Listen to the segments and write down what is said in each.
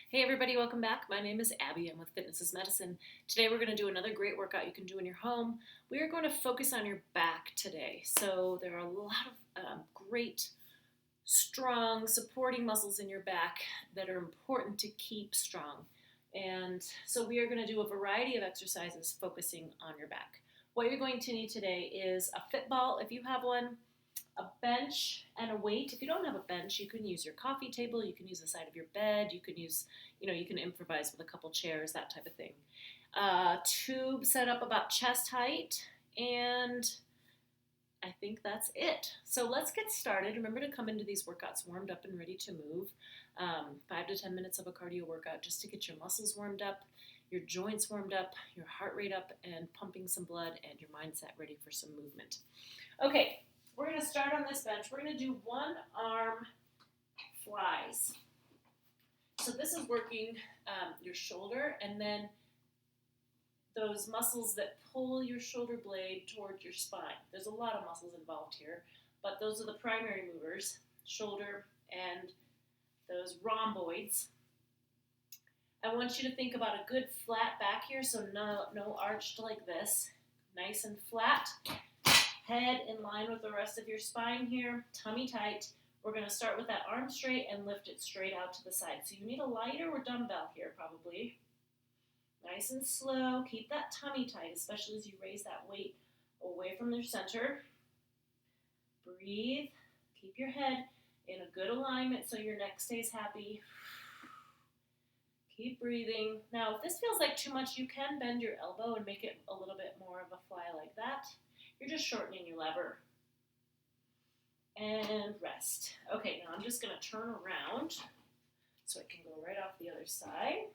Hey everybody, welcome back. My name is Abby. I'm with Fitness is Medicine. Today we're going to do another great workout you can do in your home. We are going to focus on your back today. So there are a lot of great, strong, supporting muscles in your back that are important to keep strong. And so we are going to do a variety of exercises focusing on your back. What you're going to need today is a fit ball if you have one, a bench and a weight. If you don't have a bench, you can use your coffee table, you can use the side of your bed, you can use, you can improvise with a couple chairs, that type of thing. Tube set up about chest height, and I think that's it. So let's get started. Remember to come into these workouts warmed up and ready to move. 5 to 10 minutes of a cardio workout just to get your muscles warmed up, your joints warmed up, your heart rate up, and pumping some blood, and your mindset ready for some movement. Okay. We're going to start on this bench. We're going to do one arm flies. So this is working your shoulder and then those muscles that pull your shoulder blade toward your spine. There's a lot of muscles involved here, but those are the primary movers, shoulder and those rhomboids. I want you to think about a good flat back here, so no arched like this. Nice and flat. Head in line with the rest of your spine here, tummy tight. We're going to start with that arm straight and lift it straight out to the side. So you need a lighter or dumbbell here probably. Nice and slow. Keep that tummy tight, especially as you raise that weight away from your center. Breathe. Keep your head in a good alignment so your neck stays happy. Keep breathing. Now, if this feels like too much, you can bend your elbow and make it a little bit more of a fly like that. You're just shortening your lever. And rest. Okay, now I'm just going to turn around so I can go right off the other side.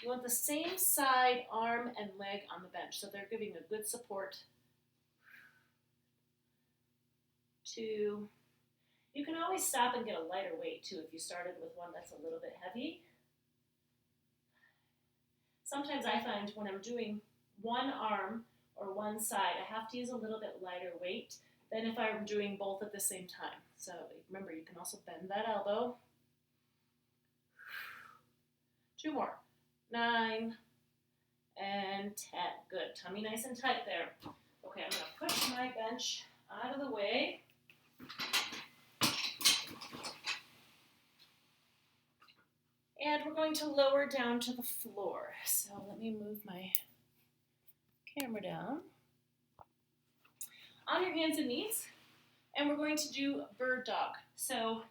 You want the same side, arm, and leg on the bench, so they're giving a good support. 2. You can always stop and get a lighter weight, too, if you started with one that's a little bit heavy. Sometimes I find when I'm doing one arm or one side, I have to use a little bit lighter weight than if I'm doing both at the same time. So remember, you can also bend that elbow. 2 more. 9 and 10. Good. Tummy nice and tight there. Okay, I'm going to push my bench out of the way. And we're going to lower down to the floor. So let me move my camera down. On your hands and knees, and we're going to do bird dog. So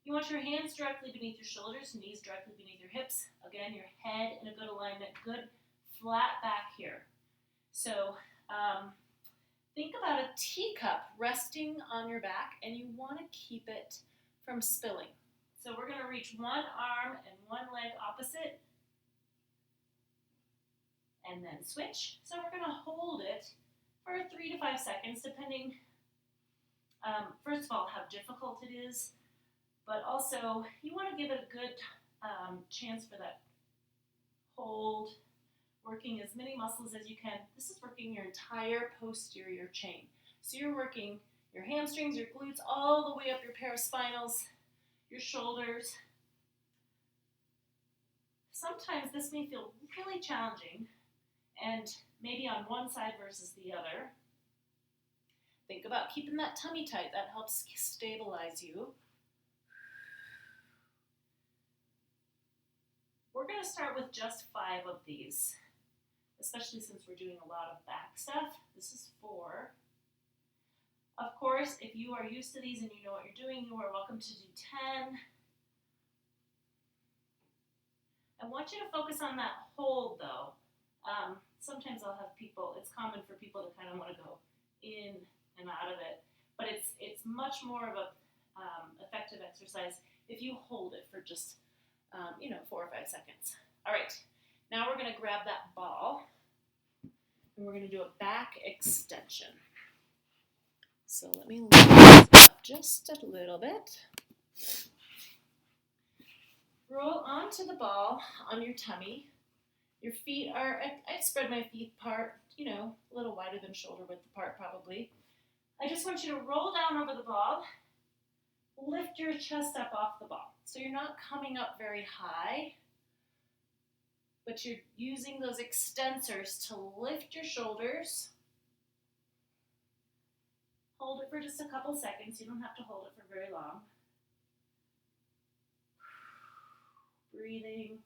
you want your hands directly beneath your shoulders, knees directly beneath your hips. Again, your head in a good alignment, good flat back here. So think about a teacup resting on your back, and you want to keep it from spilling. So we're going to reach one arm and one leg opposite, and then switch. So we're going to hold it for 3 to 5 seconds, depending, first of all, how difficult it is, but also you want to give it a good chance for that hold, working as many muscles as you can. This is working your entire posterior chain. So you're working your hamstrings, your glutes, all the way up your paraspinals, your shoulders. Sometimes this may feel really challenging, and maybe on one side versus the other. Think about keeping that tummy tight. That helps stabilize you. We're going to start with just 5 of these, especially since we're doing a lot of back stuff. This is 4. Of course, if you are used to these and you know what you're doing, you are welcome to do 10. I want you to focus on that hold, though. Sometimes I'll have people, it's common for people to kind of want to go in and out of it, but it's much more of a effective exercise if you hold it for just 4 or 5 seconds. All right, now we're going to grab that ball and we're going to do a back extension. So let me lift this up just a little bit. Roll onto the ball on your tummy. Your feet are, I spread my feet apart, a little wider than shoulder width apart probably. I just want you to roll down over the ball, lift your chest up off the ball. So you're not coming up very high, but you're using those extensors to lift your shoulders. Hold it for just a couple seconds. You don't have to hold it for very long. Breathing.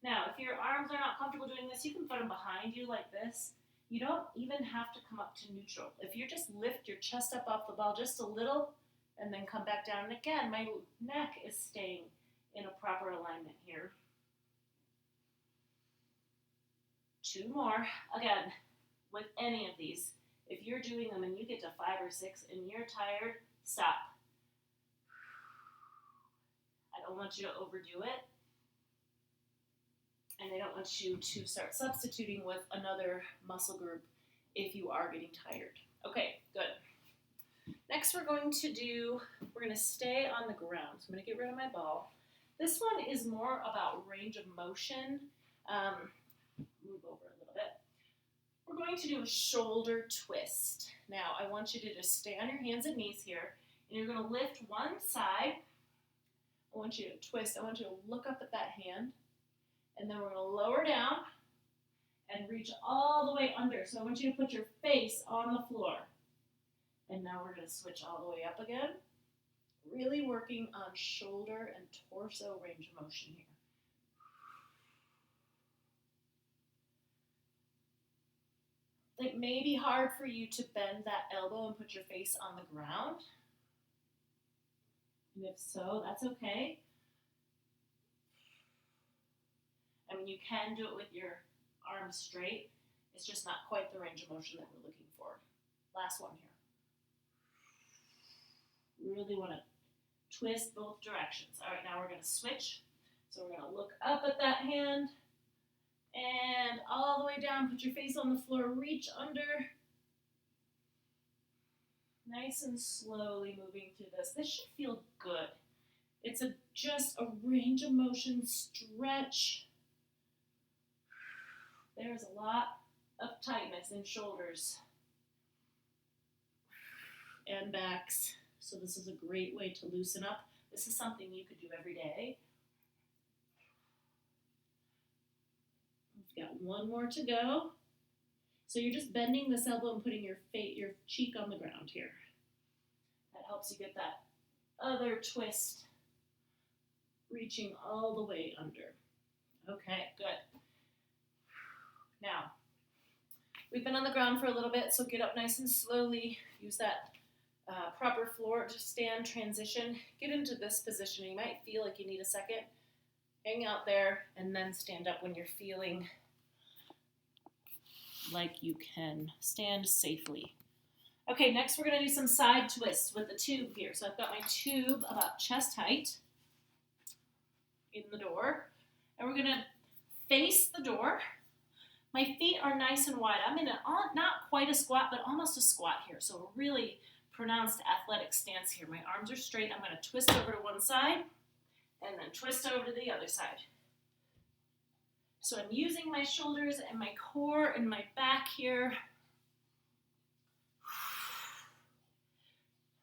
Now, if your arms are not comfortable doing this, you can put them behind you like this. You don't even have to come up to neutral. If you just lift your chest up off the ball just a little and then come back down, and again, my neck is staying in a proper alignment here. 2 more. Again, with any of these, if you're doing them and you get to 5 or 6 and you're tired, stop. I don't want you to overdo it. And I don't want you to start substituting with another muscle group if you are getting tired. Okay, good. Next we're going to stay on the ground. So I'm going to get rid of my ball. This one is more about range of motion. Move over a little bit. We're going to do a shoulder twist. Now I want you to just stay on your hands and knees here. And you're going to lift one side. I want you to twist. I want you to look up at that hand. And then we're going to lower down and reach all the way under. So I want you to put your face on the floor. And now we're going to switch all the way up again. Really working on shoulder and torso range of motion here. It may be hard for you to bend that elbow and put your face on the ground. And if so, that's okay. I mean, you can do it with your arms straight. It's just not quite the range of motion that we're looking for. Last one here. We really want to twist both directions. All right, now we're going to switch. So we're going to look up at that hand and all the way down. Put your face on the floor. Reach under. Nice and slowly moving through this. This should feel good. It's just a range of motion stretch. There's a lot of tightness in shoulders and backs. So this is a great way to loosen up. This is something you could do every day. We've got one more to go. So you're just bending this elbow and putting your cheek on the ground here. That helps you get that other twist reaching all the way under. Okay, good. Now, we've been on the ground for a little bit, so get up nice and slowly. Use that proper floor to stand transition. Get into this position. You might feel like you need a second. Hang out there and then stand up when you're feeling like you can stand safely. Okay, next we're going to do some side twists with the tube here. So I've got my tube about chest height in the door. And we're going to face the door. My feet are nice and wide. I'm in not quite a squat, but almost a squat here. So a really pronounced athletic stance here. My arms are straight. I'm going to twist over to one side and then twist over to the other side. So I'm using my shoulders and my core and my back here.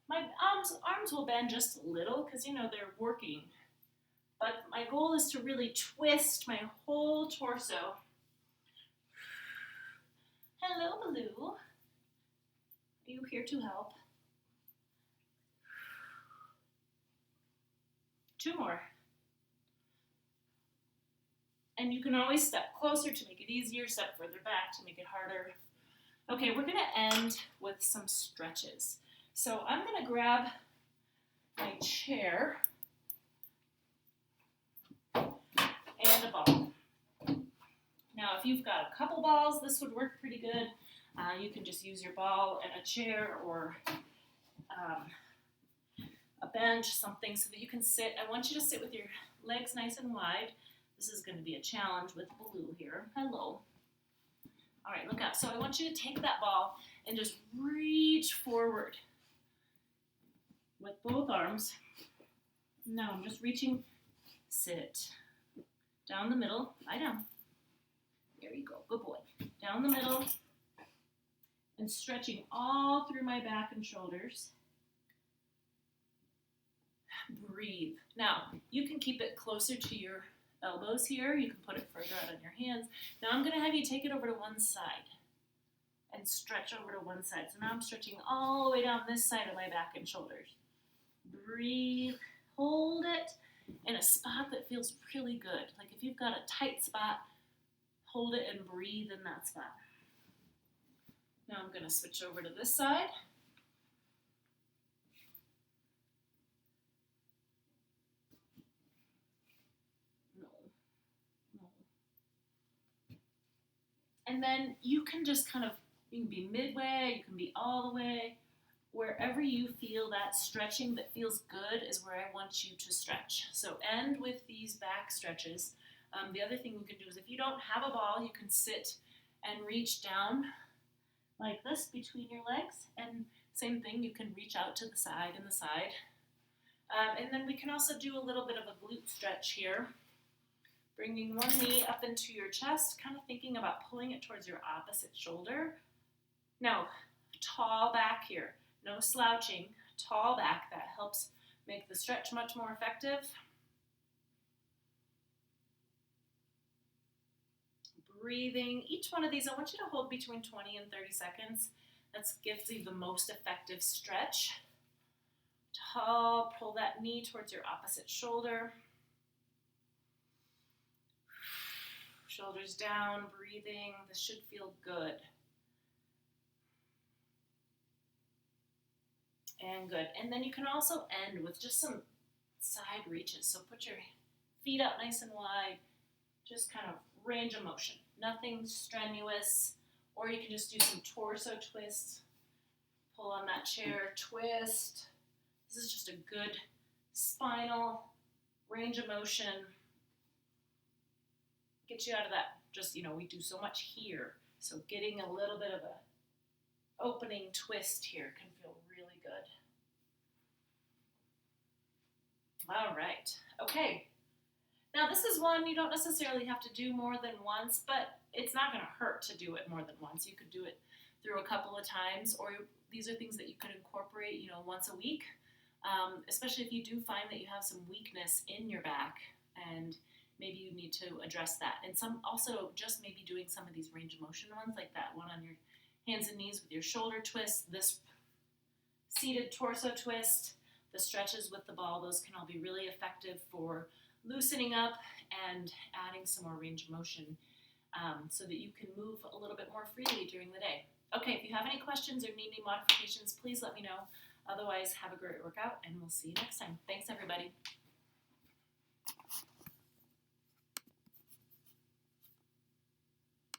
My arms will bend just a little because, they're working. But my goal is to really twist my whole torso. Hello, Baloo. Are you here to help? 2 more. And you can always step closer to make it easier, step further back to make it harder. Okay, we're going to end with some stretches. So I'm going to grab my chair and a ball. Now, if you've got a couple balls, this would work pretty good. You can just use your ball and a chair or a bench, something so that you can sit. I want you to sit with your legs nice and wide. This is going to be a challenge with Baloo here. Hello. All right, look out. So I want you to take that ball and just reach forward with both arms. Now I'm just reaching. Sit. Down the middle. Lie down. There you go. Good boy. Down the middle and stretching all through my back and shoulders. breathe. Now, you can keep it closer to your elbows here. You can put it further out on your hands. Now I'm going to have you take it over to one side and stretch over to one side. So now I'm stretching all the way down this side of my back and shoulders. Breathe, hold it in a spot that feels really good. Like if you've got a tight spot, hold it and breathe in that spot. Now I'm going to switch over to this side. And then you can just you can be midway, you can be all the way. Wherever you feel that stretching that feels good is where I want you to stretch. So end with these back stretches. The other thing you can do is if you don't have a ball, you can sit and reach down like this between your legs. And same thing, you can reach out to the side and the side. And then we can also do a little bit of a glute stretch here. Bringing one knee up into your chest, kind of thinking about pulling it towards your opposite shoulder. Now, tall back here. No slouching, tall back. That helps make the stretch much more effective. Breathing. Each one of these, I want you to hold between 20 and 30 seconds. That gives you the most effective stretch. Tall, pull that knee towards your opposite shoulder. Shoulders down, breathing. This should feel good. And good. And then you can also end with just some side reaches. So put your feet out nice and wide. Just kind of range of motion. Nothing strenuous. Or you can just do some torso twists. Pull on that chair, twist. This is just a good spinal range of motion. Get you out of that, we do so much here. So getting a little bit of a opening twist here can feel really good. All right, okay. Now this is one you don't necessarily have to do more than once, but it's not gonna hurt to do it more than once. You could do it through a couple of times, or these are things that you could incorporate, once a week, especially if you do find that you have some weakness in your back and maybe you need to address that. And some also just maybe doing some of these range of motion ones, like that one on your hands and knees with your shoulder twist, this seated torso twist, the stretches with the ball, those can all be really effective for loosening up and adding some more range of motion so that you can move a little bit more freely during the day. Okay, if you have any questions or need any modifications, please let me know. Otherwise, have a great workout, and we'll see you next time. Thanks, everybody.